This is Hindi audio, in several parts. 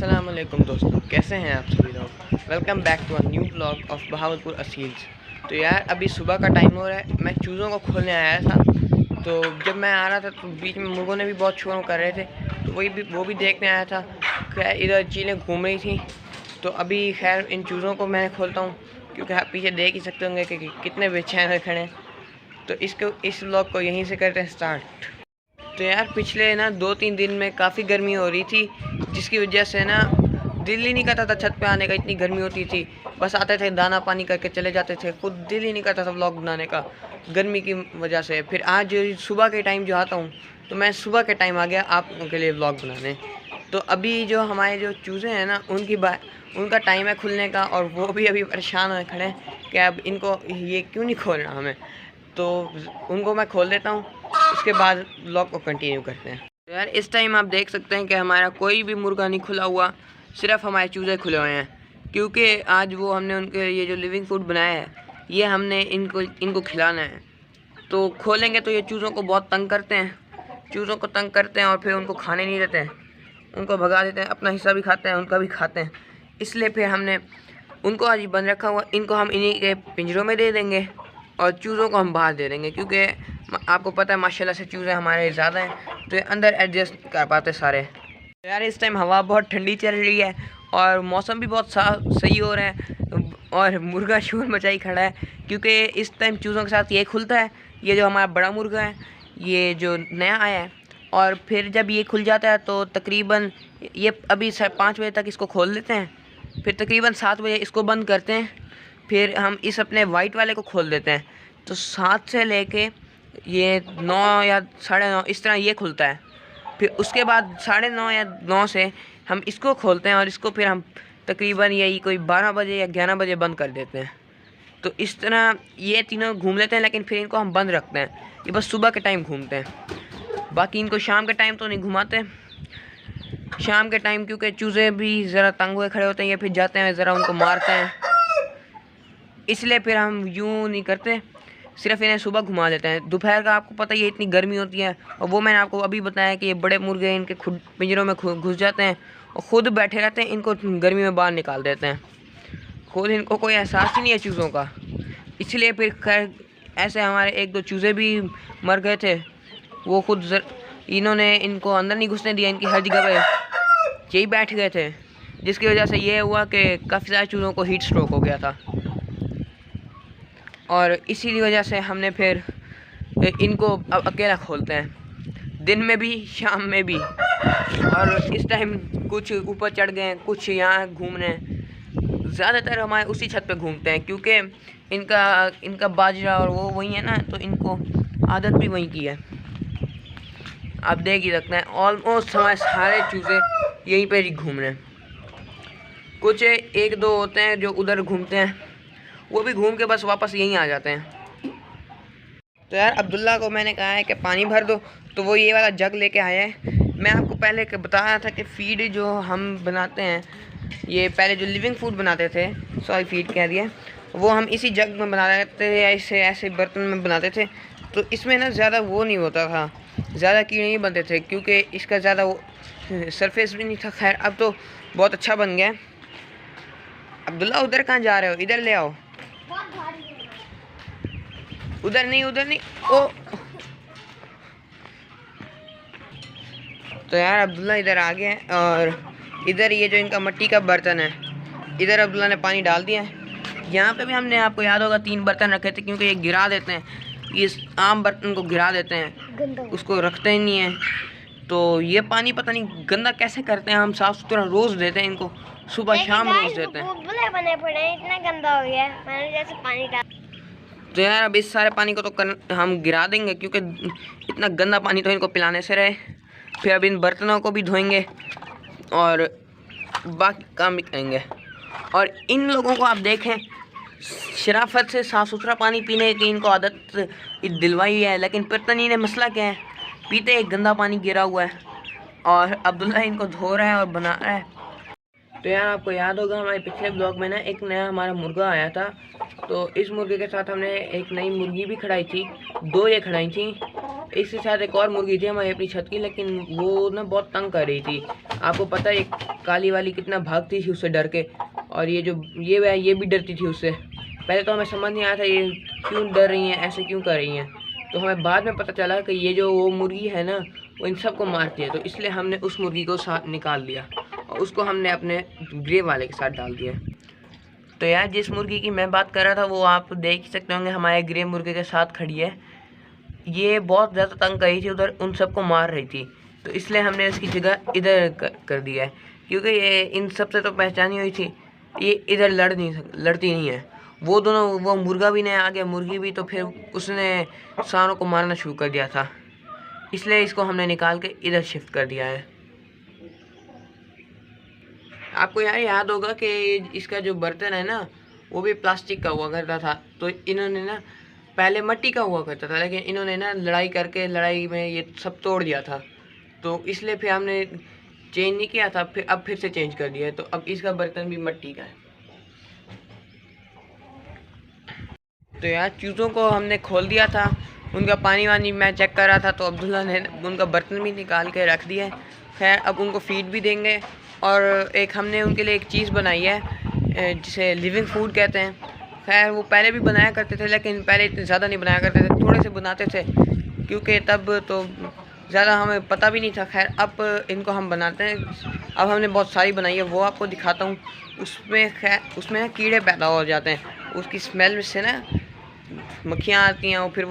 अस्सलाम वालेकुम दोस्तों, कैसे हैं आप सभी लोग। Welcome back to a new blog of Bahawalpur Aseels. तो यार अभी सुबह का टाइम हो रहा है, मैं चूज़ों को खोलने आया था। तो जब मैं आ रहा था तो बीच में मुर्गों ने भी बहुत शोर कर रहे थे, तो वो भी देखने आया था। खैर इधर चीलें घूम रही थी, तो अभी खैर इन चूज़ों को मैं खोलता हूँ, क्योंकि आप पीछे देख ही सकते होंगे कि कितने बेचैन हुए खड़े हैं। तो इस ब्लॉग को यहीं से करते हैं स्टार्ट। तो यार पिछले ना 2-3 दिन में काफ़ी गर्मी हो रही थी, जिसकी वजह से ना दिल ही नहीं करता था छत पे आने का, इतनी गर्मी होती थी। बस आते थे, दाना पानी करके चले जाते थे, खुद दिल ही नहीं करता था व्लॉग बनाने का गर्मी की वजह से। फिर आज सुबह के टाइम जो आता हूँ, तो मैं सुबह के टाइम आ गया आपके लिए व्लॉग बनाने। तो अभी जो हमारे जो चूज़े हैं ना, उनका टाइम है खुलने का, और वो भी अभी परेशान हुए खड़े हैं कि अब इनको ये क्यों नहीं खोलना हमें। तो उनको मैं खोल देता हूँ, उसके बाद व्लॉग को कंटिन्यू करते हैं। तो यार इस टाइम आप देख सकते हैं कि हमारा कोई भी मुर्गा नहीं खुला हुआ, सिर्फ हमारे चूज़े खुले हुए हैं, क्योंकि आज वो हमने उनके ये जो लिविंग फूड बनाया है, ये हमने इनको खिलाना है। तो खोलेंगे तो ये चूज़ों को बहुत तंग करते हैं, चूज़ों को तंग करते हैं और फिर उनको खाने नहीं देते हैं, उनको भगा देते हैं, अपना हिस्सा भी खाते हैं, उनका भी खाते हैं। इसलिए फिर हमने उनको आज बंद रखा हुआ। इनको हम इन्हीं के पिंजरों में दे देंगे और चूज़ों को हम बाहर दे देंगे, क्योंकि आपको पता है माशाल्लाह से चूज़े हमारे ज़्यादा हैं, तो ये अंदर एडजस्ट कर पाते सारे। तो यार इस टाइम हवा बहुत ठंडी चल रही है और मौसम भी बहुत सही हो रहा है, और मुर्गा शोर मचाई खड़ा है, क्योंकि इस टाइम चूज़ों के साथ ये खुलता है, ये जो हमारा बड़ा मुर्गा है, ये जो नया आया है। और फिर जब ये खुल जाता है तो तकरीबन ये अभी 5 बजे तक इसको खोल लेते हैं, फिर तकरीबन 7 बजे इसको बंद करते हैं, फिर हम इस अपने वाइट वाले को खोल देते हैं। तो 7 से लेके ये 9 या 9:30 इस तरह ये खुलता है। फिर उसके बाद 9:30 या 9 से हम इसको खोलते हैं, और इसको फिर हम तकरीबन यही कोई 12 बजे या 11 बजे बंद कर देते हैं। तो इस तरह ये तीनों घूम लेते हैं, लेकिन फिर इनको हम बंद रखते हैं। ये बस सुबह के टाइम घूमते हैं, बाकी इनको शाम के टाइम तो नहीं घुमाते। शाम के टाइम क्योंकि चूज़े भी ज़रा तंग हुए खड़े होते हैं, ये फिर जाते हैं ज़रा उनको मारते हैं, इसलिए फिर हम यूँ नहीं करते, सिर्फ इन्हें सुबह घुमा देते हैं। दोपहर का आपको पता ही है इतनी गर्मी होती है, और वो मैंने आपको अभी बताया कि ये बड़े मुर्गे इनके खुद पिंजरों में घुस जाते हैं और ख़ुद बैठे रहते हैं, इनको गर्मी में बाहर निकाल देते हैं। खुद इनको कोई एहसास ही नहीं है चूज़ों का, इसलिए फिर खैर ऐसे हमारे 1-2 चूज़े भी मर गए थे। वो खुद इन्होंने इनको अंदर नहीं घुसने दिया, इनकी हर जगह पर यही बैठ गए थे, जिसकी वजह से ये हुआ कि काफ़ी सारे चूज़ों को हीट स्ट्रोक हो गया था। और इसी वजह से हमने फिर इनको अब अकेला खोलते हैं, दिन में भी शाम में भी। और इस टाइम कुछ ऊपर चढ़ गए हैं, कुछ यहाँ घूमने, ज़्यादातर हमारे उसी छत पे घूमते हैं, क्योंकि इनका बाजरा और वो वही है ना, तो इनको आदत भी वहीं की है। आप देख ही सकते हैं ऑलमोस्ट हमारे सारे चूज़े यहीं पर ही घूम रहे हैं। कुछ 1-2 होते हैं जो उधर घूमते हैं, वो भी घूम के बस वापस यहीं आ जाते हैं। तो यार अब्दुल्ला को मैंने कहा है कि पानी भर दो, तो वो ये वाला जग लेके आया है। मैं आपको पहले बताया था कि फ़ीड जो हम बनाते हैं, ये पहले जो लिविंग फूड बनाते थे, सॉरी फ़ीड कह दिया, वो हम इसी जग में बनाते थे या ऐसे बर्तन में बनाते थे। तो इसमें ना ज़्यादा वो नहीं होता था, ज़्यादा कीड़े नहीं बनते थे, क्योंकि इसका ज़्यादा वो सरफेस भी नहीं था। खैर अब तो बहुत अच्छा बन गया। अब्दुल्ला उधर कहाँ जा रहे हो, इधर ले आओ। उधर नहीं ओ। तो यार अब्दुल्ला इधर आ गया है, और इधर ये जो इनका मिट्टी का बर्तन है, इधर अब्दुल्ला ने पानी डाल दिया है। यहाँ पे भी हमने, आपको याद होगा, 3 बर्तन रखे थे, क्योंकि ये गिरा देते हैं, ये आम बर्तन को गिरा देते हैं, उसको रखते ही नहीं है। तो ये पानी पता नहीं गंदा कैसे करते हैं, हम साफ़ सुथरा रोज़ देते हैं इनको, सुबह शाम रोज़ देते हैं। बने पड़े इतना गंदा हो गया, मैंने जैसे पानी डाल। तो यार अब इस सारे पानी को तो हम गिरा देंगे, क्योंकि इतना गंदा पानी तो इनको पिलाने से रहे। फिर अब इन बर्तनों को भी धोएंगे और बाकी काम भी करेंगे। और इन लोगों को आप देखें, शराफत से साफ़ सुथरा पानी पीने की इनको आदत दिलवाई है, लेकिन पता नहीं इन्हें मसला क्या है, पीते एक गंदा पानी गिरा हुआ है, और अब्दुल्ला इनको धो रहा है और बना रहा है। तो यार आपको याद होगा हमारे पिछले ब्लॉग में ना एक नया हमारा मुर्गा आया था, तो इस मुर्गे के साथ हमने एक नई मुर्गी भी खड़ाई थी, 2 ये खड़ाई थी। इसके साथ एक और मुर्गी थी हमारी अपनी छत की, लेकिन वो ना बहुत तंग कर रही थी। आपको पता है काली वाली कितना भागती थी उससे डर के, और ये भी डरती थी उससे। पहले तो हमें समझ नहीं आया था ये क्यों डर रही हैं, ऐसे क्यों कर रही हैं। तो हमें बाद में पता चला कि ये जो वो मुर्गी है ना, वो इन सबको मारती है। तो इसलिए हमने उस मुर्गी को साथ निकाल दिया और उसको हमने अपने ग्रे वाले के साथ डाल दिया। तो यार जिस मुर्गी की मैं बात कर रहा था वो आप देख ही सकते होंगे हमारे ग्रे मुर्गे के साथ खड़ी है। ये बहुत ज़्यादा तंग कर रही थी, उधर उन सबको मार रही थी। तो इसलिए हमने इसकी जगह इधर कर दिया है, क्योंकि ये इन सब से तो पहचानी हुई थी, ये इधर लड़ती नहीं है। वो दोनों, वो मुर्गा भी नहीं आ गया, मुर्गी भी, तो फिर उसने सारों को मारना शुरू कर दिया था। इसलिए इसको हमने निकाल के इधर शिफ्ट कर दिया है। आपको यार याद होगा कि इसका जो बर्तन है ना, वो भी प्लास्टिक का हुआ करता था। तो इन्होंने ना पहले मिट्टी का हुआ करता था, लेकिन इन्होंने ना लड़ाई में ये सब तोड़ दिया था। तो इसलिए फिर हमने चेंज नहीं किया था, फिर से चेंज कर दिया है। तो अब इसका बर्तन भी मिट्टी का है। तो यार चूज़ों को हमने खोल दिया था, उनका पानी वानी मैं चेक कर रहा था, तो अब्दुल्ला ने उनका बर्तन भी निकाल के रख दिया है। खैर अब उनको फीड भी देंगे, और एक हमने उनके लिए एक चीज़ बनाई है जिसे लिविंग फूड कहते हैं। खैर वो पहले भी बनाया करते थे, लेकिन पहले इतने ज़्यादा नहीं बनाया करते थे, थोड़े से बनाते थे, क्योंकि तब तो ज़्यादा हमें पता भी नहीं था। खैर अब इनको हम बनाते हैं। अब हमने बहुत सारी बनाई है, वो आपको दिखाता हूँ। उसमें ना कीड़े पैदा हो जाते हैं, उसकी स्मेल से ना मक्खियाँ आती हैं, और फिर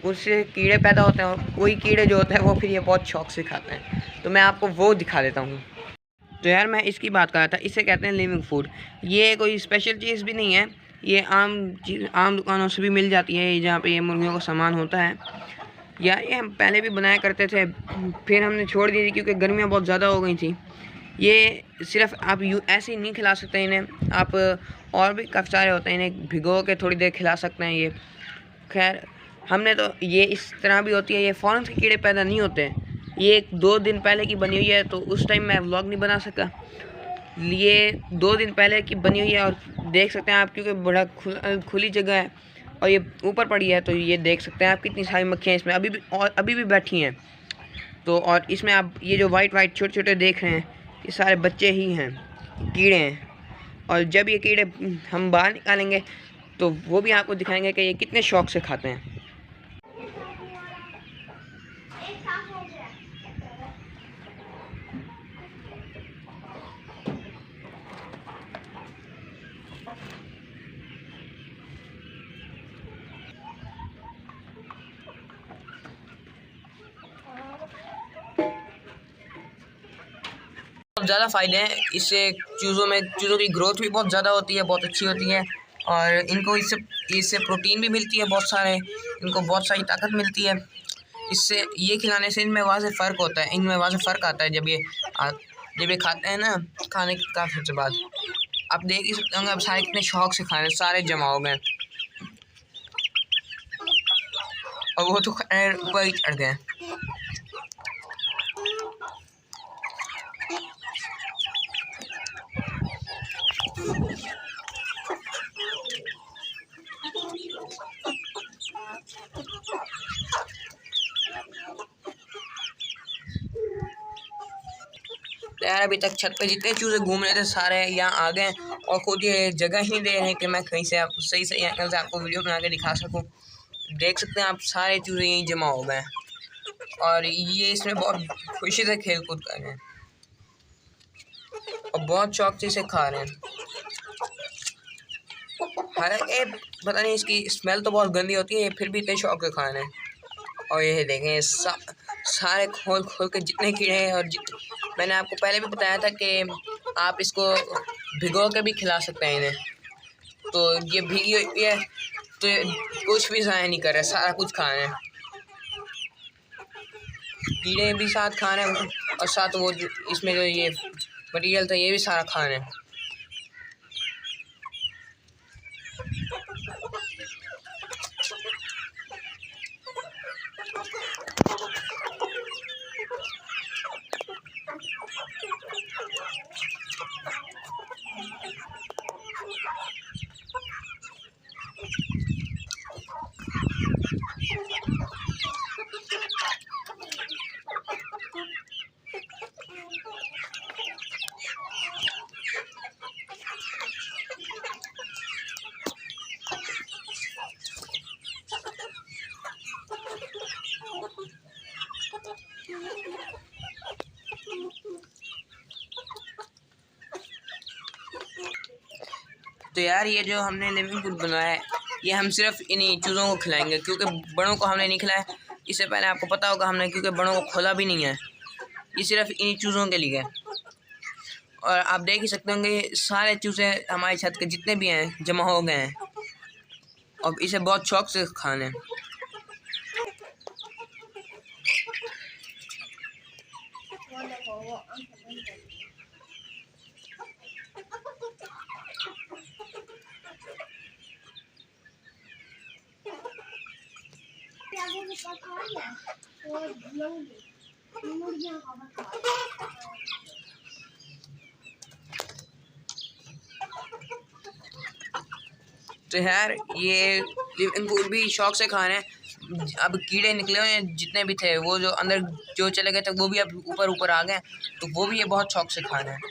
उससे कीड़े पैदा होते हैं, और वही कीड़े जो होते हैं वो फिर ये बहुत शौक से खाते हैं। तो मैं आपको वो दिखा देता हूँ। तो यार मैं इसकी बात कर रहा था, इसे कहते हैं लिविंग फूड। ये कोई स्पेशल चीज़ भी नहीं है, ये आम दुकानों से भी मिल जाती है, जहाँ पे ये मुर्गियों का सामान होता है। यार ये हम पहले भी बनाया करते थे, फिर हमने छोड़ दी थी क्योंकि गर्मियाँ बहुत ज़्यादा हो गई थी। ये सिर्फ आप ऐसे ही नहीं खिला सकते इन्हें, आप और भी काफ़ी सारे होते हैं, इन्हें भिगो के थोड़ी देर खिला सकते हैं। ये खैर हमने तो ये इस तरह भी होती है, ये फ़ौरन से कीड़े पैदा नहीं होते हैं। ये 2 दिन पहले की बनी हुई है, तो उस टाइम मैं व्लॉग नहीं बना सका। ये 2 दिन पहले की बनी हुई है, और देख सकते हैं आप, क्योंकि बड़ा खुली जगह है और ये ऊपर पड़ी है, तो ये देख सकते हैं आप कितनी सारी मक्खियाँ इसमें अभी भी बैठी हैं। तो और इसमें आप ये जो वाइट छोटे छोटे देख रहे हैं, ये सारे बच्चे ही हैं, कीड़े हैं। और जब ये कीड़े हम बाहर निकालेंगे तो वो भी आपको दिखाएंगे कि ये कितने शौक से खाते हैं। ज़्यादा फ़ायदे हैं इससे, चूज़ों की ग्रोथ भी बहुत ज़्यादा होती है, बहुत अच्छी होती है, और इनको इससे प्रोटीन भी मिलती है बहुत सारे, इनको बहुत सारी ताकत मिलती है। इससे ये खिलाने से इनमें वाज़े फ़र्क होता है, इनमें वाज़े फ़र्क आता है जब ये खाते हैं ना, खाने के काफ़ी अर्से बाद। आप देख ही सकते होंगे अब सारे कितने शौक से खा रहे हैं, सारे जमा हो गए, और वो तो ऊपर ही चढ़ गए। यार अभी तक छत पे जितने चूज़े घूम रहे थे सारे यहाँ आ गए, और खुद ये जगह ही नहीं दे रहे हैं कि मैं कहीं से सही एंगल से आपको वीडियो बना के दिखा सकूं। देख सकते हैं आप, सारे चूज़े यहीं जमा हो गए, और ये इसमें बहुत खुशी से खेल कूद कर रहे हैं, और बहुत शौक से इसे खा रहे हैं। हालांकि पता नहीं, इसकी स्मेल तो बहुत गंदी होती है, फिर भी इतने शौक से खा रहे हैं। और ये देखें सारे खोल के जितने कीड़े हैं, और मैंने आपको पहले भी बताया था कि आप इसको भिगो के भी खिला सकते हैं इन्हें। तो ये भीगी हुई है, तो कुछ भी ज़ाया नहीं कर रहे, सारा कुछ खा रहे हैं, कीड़े भी साथ खा रहे हैं, और साथ वो इसमें जो ये मटीरियल था ये भी सारा खा रहे हैं। तो यार ये जो हमने लिविंग पूल बनाया है ये हम सिर्फ इन्हीं चूज़ों को खिलाएंगे, क्योंकि बड़ों को हमने नहीं खिलाया। इससे पहले आपको पता होगा हमने क्योंकि बड़ों को खोला भी नहीं है, ये सिर्फ इन्हीं चूज़ों के लिए है। और आप देख ही सकते होंगे सारे चूज़े हमारी छत के जितने भी हैं जमा हो गए हैं, और इसे बहुत शौक से खाने हैं। तो यार ये लिविंग पूल भी शौक से खा रहे हैं। अब कीड़े निकले हुए हैं जितने भी थे, वो जो अंदर जो चले गए थे वो भी अब ऊपर ऊपर आ गए, तो वो भी ये बहुत शौक से खा रहे हैं।